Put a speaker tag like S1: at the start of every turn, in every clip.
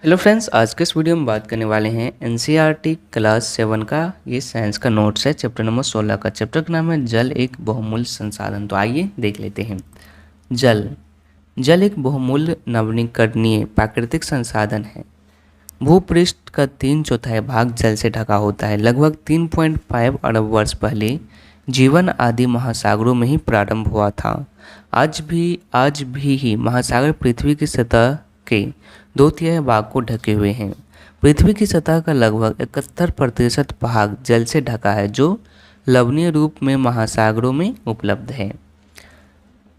S1: Hello friends, आज के इस वीडियो में बात करने वाले हैं एनसीईआरटी क्लास 7 का। ये साइंस का नोट्स है, चैप्टर नंबर 16 का। चैप्टर का नाम है जल एक बहुमूल्य संसाधन। तो आइए देख लेते हैं। जल जल एक बहुमूल्य नवीकरणीय प्राकृतिक संसाधन है। भूपृष्ठ का 3/4 भाग जल से ढका होता है। लगभग 3.5 अरब वर्ष पहले जीवन आदि महासागरों में ही प्रारंभ हुआ था। आज भी ही महासागर पृथ्वी की सतह के 2/3 भाग को ढके हुए हैं। पृथ्वी की सतह का लगभग 71% भाग जल से ढका है, जो लवणीय रूप में महासागरों में उपलब्ध है।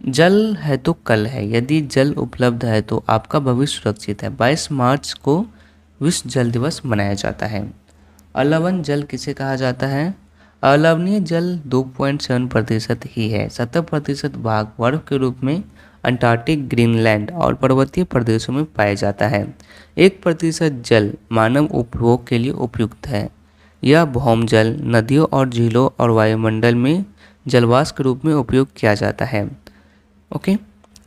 S1: जल है तो कल है। यदि जल उपलब्ध है तो आपका भविष्य सुरक्षित है। 22 मार्च को विश्व जल दिवस मनाया जाता है। अलवण जल किसे कहा जाता है? अलवणीय जल 2.7% ही है। 70% भाग बर्फ के रूप में अंटार्कटिक, ग्रीनलैंड और पर्वतीय प्रदेशों में पाया जाता है। 1% जल मानव उपभोग के लिए उपयुक्त है। यह भौम जल नदियों और झीलों और वायुमंडल में जलवाष्प के रूप में उपयोग किया जाता है। ओके,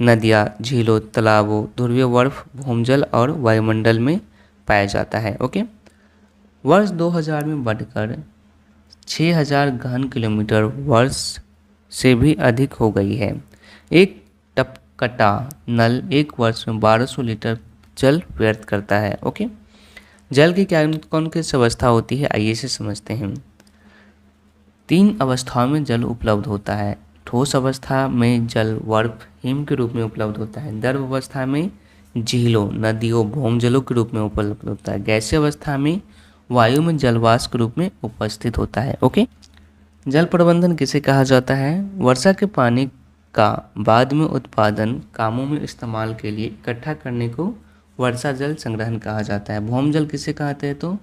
S1: नदियाँ, झीलों, तालाबों, ध्रुवीय बर्फ, भूमजल और वायुमंडल में पाया जाता है। ओके, वर्ष 2000 में बढ़कर 6000 घन किलोमीटर वर्ष से भी अधिक हो गई है। एक टपकटा नल एक वर्ष में 1200 लीटर जल व्यर्थ करता है। ओके, जल की क्या कौन किस अवस्था होती है, आइए से समझते हैं। 3 अवस्थाओं में जल उपलब्ध होता है। ठोस अवस्था में जल बर्फ, हिम के रूप में उपलब्ध होता है। द्रव अवस्था में झीलों, नदियों, भौमजलों के रूप में उपलब्ध होता है। गैसीय अवस्था में वायु में जलवाष्प के रूप में उपस्थित होता है। ओके, जल प्रबंधन किसे कहा जाता है? वर्षा के पानी का बाद में उत्पादन कामों में इस्तेमाल के लिए इकट्ठा करने को वर्षा जल संग्रहण कहा जाता है। भौमजल किसे कहते हैं? तो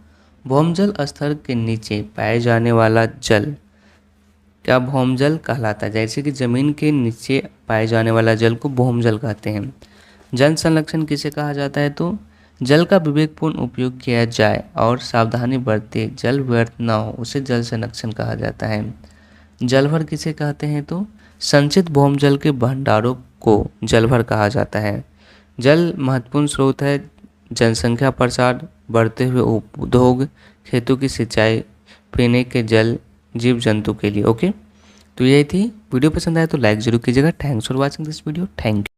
S1: भौमजल स्तर के नीचे पाए जाने वाला जल क्या भौमजल कहलाता है। जैसे कि जमीन के नीचे पाए जाने वाला जल को भौमजल कहते हैं। जल संरक्षण किसे कहा जाता है? तो जल का विवेकपूर्ण उपयोग किया जाए और सावधानी बरते जल व्यर्थ न हो, उसे जल संरक्षण कहा जाता है। जलभर किसे कहते हैं? तो संचित भौमजल के भंडारों को जलभर कहा जाता है। जल महत्वपूर्ण स्रोत है जनसंख्या प्रसार, बढ़ते हुए उद्योग, खेतों की सिंचाई, पीने के जल, जीव जंतु के लिए। ओके, तो यही थी। वीडियो पसंद आया तो लाइक जरूर कीजिएगा। Thanks for watching this video. Thank you.